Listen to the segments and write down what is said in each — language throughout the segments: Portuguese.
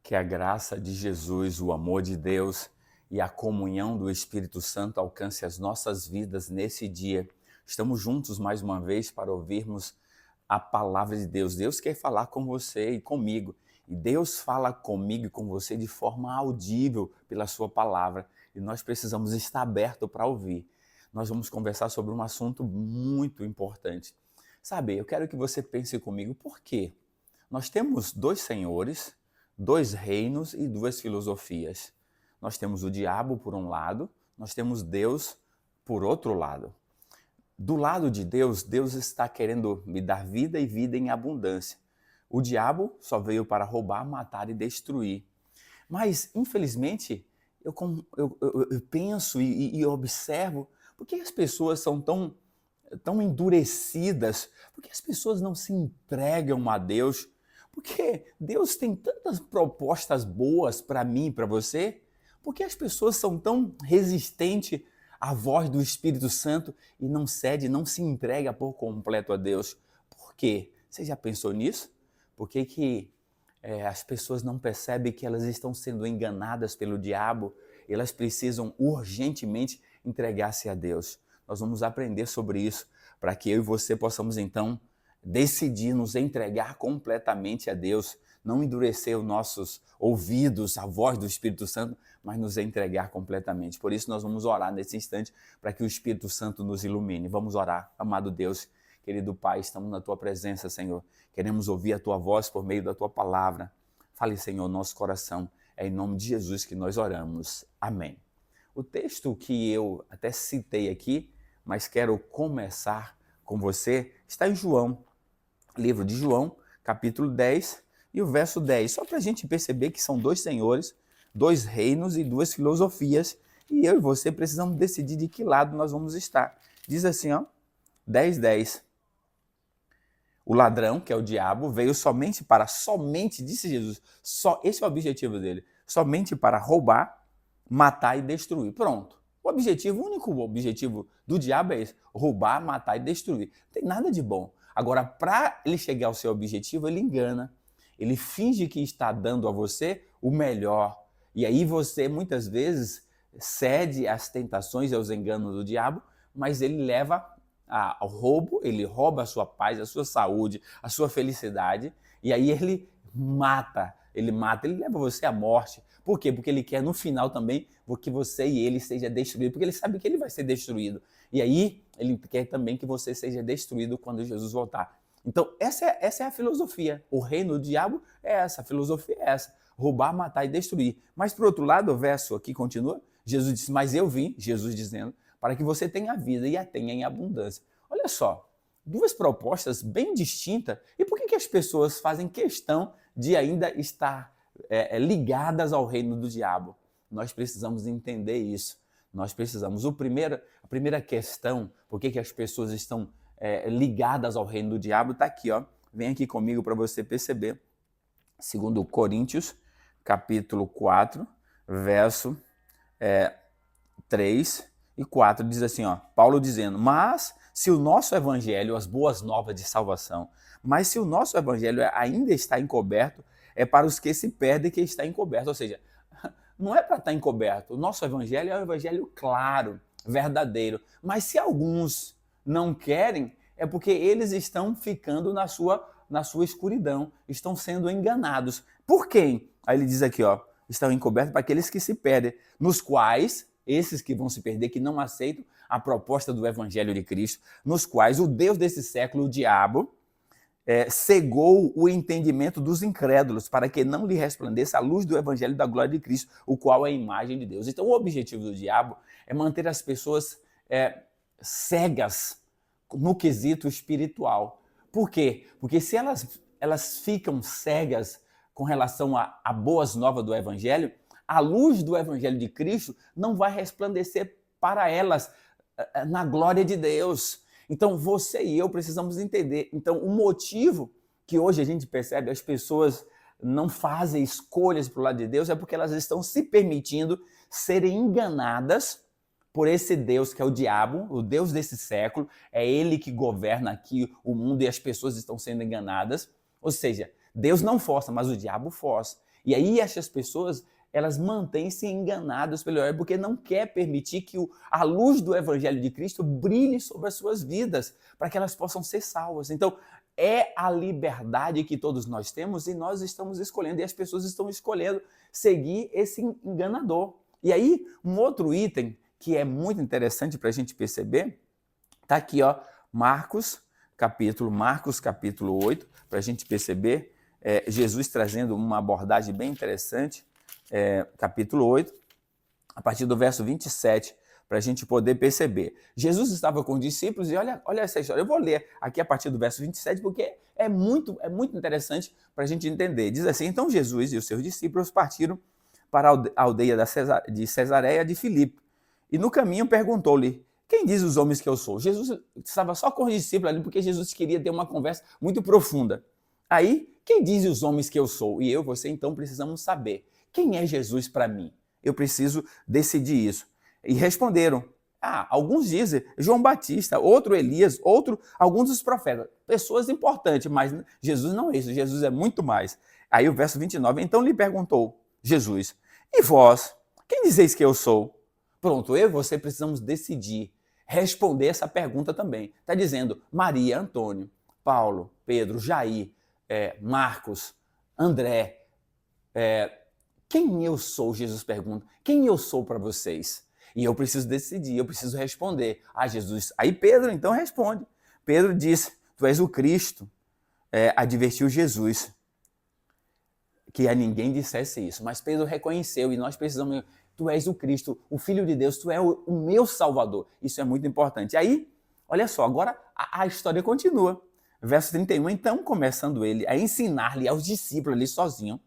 Que a graça de Jesus, o amor de Deus e a comunhão do Espírito Santo alcance as nossas vidas nesse dia. Estamos juntos mais uma vez para ouvirmos a palavra de Deus. Deus quer falar com você e comigo. E Deus fala comigo e com você de forma audível pela sua palavra. E nós precisamos estar abertos para ouvir. Nós vamos conversar sobre um assunto muito importante. Sabe, eu quero que você pense comigo, por quê? Nós temos dois senhores, dois reinos e duas filosofias. Nós temos o diabo por um lado, nós temos Deus por outro lado. Do lado de Deus, Deus está querendo me dar vida e vida em abundância. O diabo só veio para roubar, matar e destruir. Mas, infelizmente, eu penso e observo por que as pessoas são tão endurecidas, por que as pessoas não se entregam a Deus. Porque Deus tem tantas propostas boas para mim e para você. Por que as pessoas são tão resistentes à voz do Espírito Santo e não cede, não se entrega por completo a Deus? Por quê? Você já pensou nisso? Por que as pessoas não percebem que elas estão sendo enganadas pelo diabo? Elas precisam urgentemente entregar-se a Deus. Nós vamos aprender sobre isso para que eu e você possamos então decidir nos entregar completamente a Deus, não endurecer os nossos ouvidos, a voz do Espírito Santo, mas nos entregar completamente. Por isso nós vamos orar nesse instante para que o Espírito Santo nos ilumine. Vamos orar, amado Deus, querido Pai, estamos na Tua presença, Senhor. Queremos ouvir a Tua voz por meio da Tua palavra. Fale, Senhor, nosso coração. É em nome de Jesus que nós oramos. Amém. O texto que eu até citei aqui, mas quero começar com você, está em João. Livro de João, capítulo 10 e o verso 10. Só para a gente perceber que são dois senhores, dois reinos e duas filosofias. E eu e você precisamos decidir de que lado nós vamos estar. Diz assim, ó, 10:10. O ladrão, que é o diabo, veio somente, disse Jesus, só esse é o objetivo dele, somente para roubar, matar e destruir. Pronto. O único objetivo do diabo é esse, roubar, matar e destruir. Não tem nada de bom. Agora, para ele chegar ao seu objetivo, ele engana. Ele finge que está dando a você o melhor. E aí você, muitas vezes, cede às tentações e aos enganos do diabo, mas ele leva ao roubo, ele rouba a sua paz, a sua saúde, a sua felicidade, e aí ele leva você à morte. Por quê? Porque ele quer no final também que você e ele seja destruído, porque ele sabe que ele vai ser destruído. E aí ele quer também que você seja destruído quando Jesus voltar. Então essa é a filosofia. O reino do diabo é essa, a filosofia é essa. Roubar, matar e destruir. Mas por outro lado, o verso aqui continua, Jesus disse, mas eu vim, Jesus dizendo, para que você tenha vida e a tenha em abundância. Olha só, duas propostas bem distintas. E por que as pessoas fazem questão de ainda estar ligadas ao reino do diabo? Nós precisamos entender isso. Nós precisamos. A primeira questão, por que as pessoas estão ligadas ao reino do diabo, está aqui, ó. Vem aqui comigo para você perceber. Segundo Coríntios, capítulo 4, verso 3 e 4, diz assim, ó, Paulo dizendo, mas se o nosso evangelho, as boas novas de salvação, mas se o nosso evangelho ainda está encoberto, é para os que se perdem que está encoberto. Ou seja, não é para estar encoberto. O nosso evangelho é um evangelho claro, verdadeiro. Mas se alguns não querem, é porque eles estão ficando na sua escuridão, estão sendo enganados. Por quem? Aí ele diz aqui, ó, estão encobertos para aqueles que se perdem, nos quais, esses que vão se perder, que não aceitam a proposta do evangelho de Cristo, nos quais o Deus desse século, o diabo, cegou o entendimento dos incrédulos, para que não lhe resplandeça a luz do evangelho da glória de Cristo, o qual é a imagem de Deus. Então o objetivo do diabo é manter as pessoas cegas no quesito espiritual. Por quê? Porque se elas ficam cegas com relação a boas novas do evangelho, a luz do evangelho de Cristo não vai resplandecer para elas na glória de Deus. Então você e eu precisamos entender. Então o motivo que hoje a gente percebe as pessoas não fazem escolhas para o lado de Deus é porque elas estão se permitindo serem enganadas por esse Deus que é o diabo, o Deus desse século. É ele que governa aqui o mundo e as pessoas estão sendo enganadas. Ou seja, Deus não força, mas o diabo força. E aí essas pessoas, elas mantêm-se enganadas pelo evangelho, porque não quer permitir que a luz do evangelho de Cristo brilhe sobre as suas vidas, para que elas possam ser salvas. Então, é a liberdade que todos nós temos e nós estamos escolhendo, e as pessoas estão escolhendo seguir esse enganador. E aí, um outro item que é muito interessante para a gente perceber, está aqui, ó, Marcos capítulo 8, para a gente perceber, Jesus trazendo uma abordagem bem interessante, capítulo 8, a partir do verso 27, para a gente poder perceber. Jesus estava com os discípulos e olha essa história. Eu vou ler aqui a partir do verso 27, porque é muito interessante para a gente entender. Diz assim: então Jesus e os seus discípulos partiram para a aldeia de Cesareia de Filipe. E no caminho perguntou-lhe: quem diz os homens que eu sou? Jesus estava só com os discípulos ali, porque Jesus queria ter uma conversa muito profunda. Aí, quem diz os homens que eu sou? E eu e você, então, precisamos saber. Quem é Jesus para mim? Eu preciso decidir isso. E responderam: alguns dizem João Batista, outro Elias, outro alguns dos profetas. Pessoas importantes, mas Jesus não é isso, Jesus é muito mais. Aí o verso 29, então lhe perguntou Jesus: e vós, quem dizeis que eu sou? Pronto, eu e você precisamos decidir, responder essa pergunta também. Está dizendo Maria, Antônio, Paulo, Pedro, Jair, Marcos, André, quem eu sou? Jesus pergunta. Quem eu sou para vocês? E eu preciso decidir, eu preciso responder. Jesus. Aí Pedro então responde. Pedro disse: tu és o Cristo. Advertiu Jesus que a ninguém dissesse isso. Mas Pedro reconheceu, e nós precisamos: tu és o Cristo, o Filho de Deus, tu és o meu Salvador. Isso é muito importante. Aí, olha só, agora a história continua. Verso 31, então, começando ele a ensinar-lhe aos discípulos ali sozinho,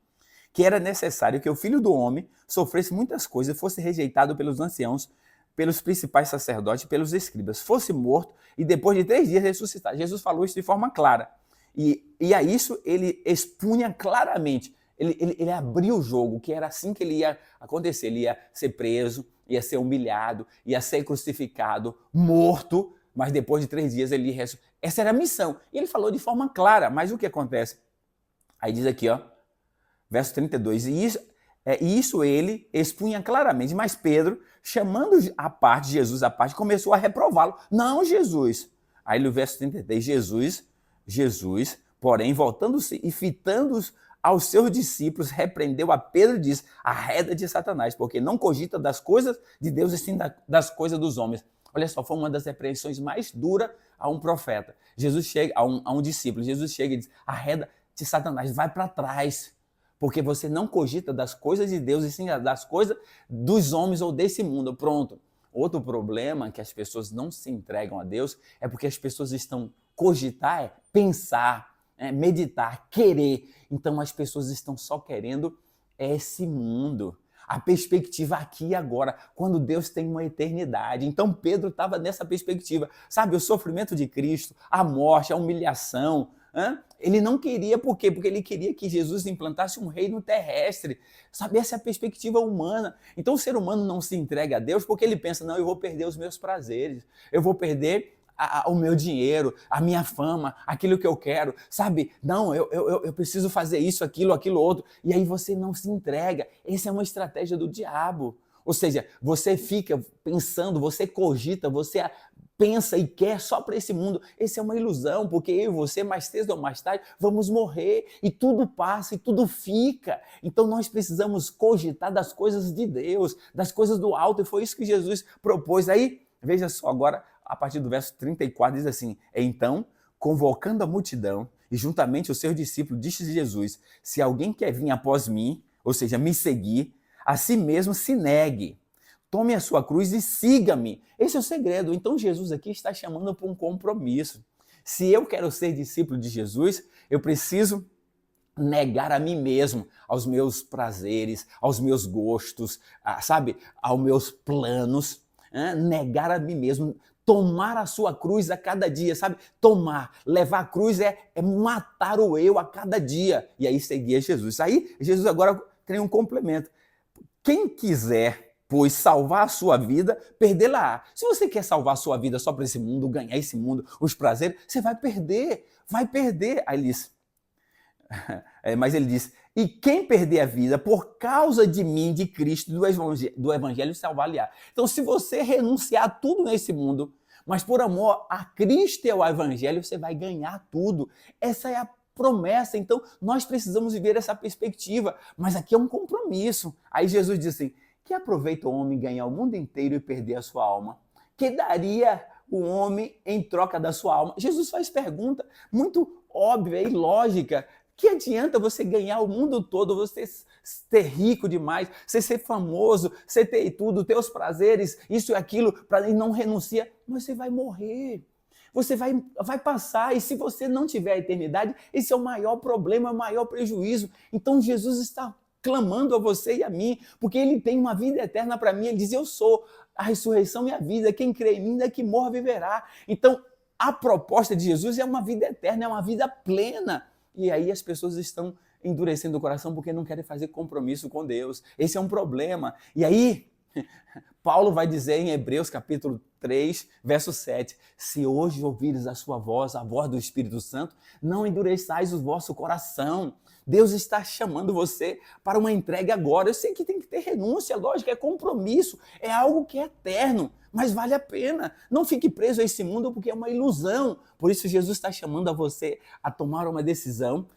que era necessário que o Filho do Homem sofresse muitas coisas e fosse rejeitado pelos anciãos, pelos principais sacerdotes, pelos escribas, fosse morto e depois de 3 dias ressuscitar. Jesus falou isso de forma clara. E a isso ele expunha claramente, ele abriu o jogo, que era assim que ele ia acontecer. Ele ia ser preso, ia ser humilhado, ia ser crucificado, morto, mas depois de 3 dias ele ia ressuscitar. Essa era a missão. E ele falou de forma clara, mas o que acontece? Aí diz aqui, ó, verso 32, e isso ele expunha claramente, mas Pedro, chamando Jesus à parte, começou a reprová-lo. Não, Jesus. Aí no verso 33, Jesus, porém, voltando-se e fitando-os aos seus discípulos, repreendeu a Pedro e disse: arreda de Satanás, porque não cogita das coisas de Deus e sim das coisas dos homens. Olha só, foi uma das repreensões mais duras a um profeta. Jesus chega, a um discípulo, Jesus chega e diz: arreda de Satanás, vai para trás, porque você não cogita das coisas de Deus e sim das coisas dos homens ou desse mundo. Pronto. Outro problema que as pessoas não se entregam a Deus é porque as pessoas estão cogitar, pensar, meditar, querer. Então as pessoas estão só querendo esse mundo. A perspectiva aqui e agora, quando Deus tem uma eternidade. Então Pedro estava nessa perspectiva. Sabe, o sofrimento de Cristo, a morte, a humilhação. Ele não queria, por quê? Porque ele queria que Jesus implantasse um reino terrestre. Sabe, essa é a perspectiva humana. Então o ser humano não se entrega a Deus porque ele pensa: não, eu vou perder os meus prazeres, eu vou perder o meu dinheiro, a minha fama, aquilo que eu quero, sabe? Não, eu preciso fazer isso, aquilo outro. E aí você não se entrega. Essa é uma estratégia do diabo. Ou seja, você fica pensando, você cogita, você pensa e quer só para esse mundo. Essa é uma ilusão, porque eu e você, mais cedo ou mais tarde, vamos morrer. E tudo passa e tudo fica. Então nós precisamos cogitar das coisas de Deus, das coisas do alto. E foi isso que Jesus propôs. Aí, veja só, agora, a partir do verso 34, diz assim: então, convocando a multidão e juntamente os seus discípulos, disse Jesus: se alguém quer vir após mim, ou seja, me seguir, a si mesmo se negue. Tome a sua cruz e siga-me. Esse é o segredo. Então Jesus aqui está chamando para um compromisso. Se eu quero ser discípulo de Jesus, eu preciso negar a mim mesmo, aos meus prazeres, aos meus gostos, sabe, aos meus planos, negar a mim mesmo, tomar a sua cruz a cada dia, sabe? Levar a cruz é matar o eu a cada dia. E aí seguir Jesus. Aí Jesus agora tem um complemento. Quem quiser, pois, salvar a sua vida, perdê-la. Se você quer salvar a sua vida só para esse mundo, ganhar esse mundo, os prazeres, você vai perder. Aí Mas ele diz, e quem perder a vida por causa de mim, de Cristo, do evangelho, salvar-lhe-á. Então, se você renunciar a tudo nesse mundo, mas por amor a Cristo e ao evangelho, você vai ganhar tudo. Essa é a promessa. Então, nós precisamos viver essa perspectiva. Mas aqui é um compromisso. Aí Jesus diz assim, que aproveita o homem ganhar o mundo inteiro e perder a sua alma? Que daria o homem em troca da sua alma? Jesus faz pergunta muito óbvia e lógica. Que adianta você ganhar o mundo todo, você ser rico demais, você ser famoso, você ter tudo, ter os prazeres, isso e aquilo, para não renuncia, mas você vai morrer. Você vai passar, e se você não tiver a eternidade, esse é o maior problema, é o maior prejuízo. Então Jesus está clamando a você e a mim, porque ele tem uma vida eterna para mim. Ele diz, eu sou a ressurreição e a vida, quem crê em mim, ainda que morra, viverá. Então, a proposta de Jesus é uma vida eterna, é uma vida plena. E aí as pessoas estão endurecendo o coração porque não querem fazer compromisso com Deus. Esse é um problema. E aí, Paulo vai dizer em Hebreus capítulo 3, verso 7, se hoje ouvires a sua voz, a voz do Espírito Santo, não endureçais o vosso coração. Deus está chamando você para uma entrega agora. Eu sei que tem que ter renúncia, lógico, é compromisso, é algo que é eterno, mas vale a pena. Não fique preso a esse mundo porque é uma ilusão. Por isso Jesus está chamando a você a tomar uma decisão,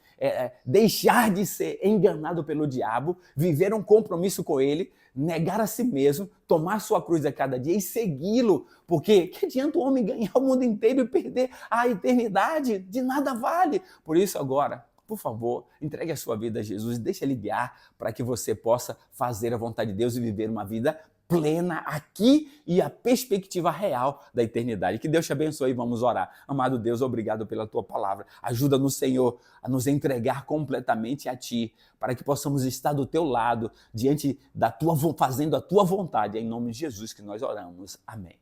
deixar de ser enganado pelo diabo, viver um compromisso com ele, negar a si mesmo, tomar sua cruz a cada dia e segui-lo. Porque que adianta o homem ganhar o mundo inteiro e perder a eternidade? De nada vale. Por isso agora, por favor, entregue a sua vida a Jesus, deixe Ele guiar para que você possa fazer a vontade de Deus e viver uma vida plena aqui e a perspectiva real da eternidade. Que Deus te abençoe e vamos orar. Amado Deus, obrigado pela tua palavra. Ajuda-nos, Senhor, a nos entregar completamente a ti, para que possamos estar do teu lado, diante da tua, fazendo a tua vontade. É em nome de Jesus que nós oramos. Amém.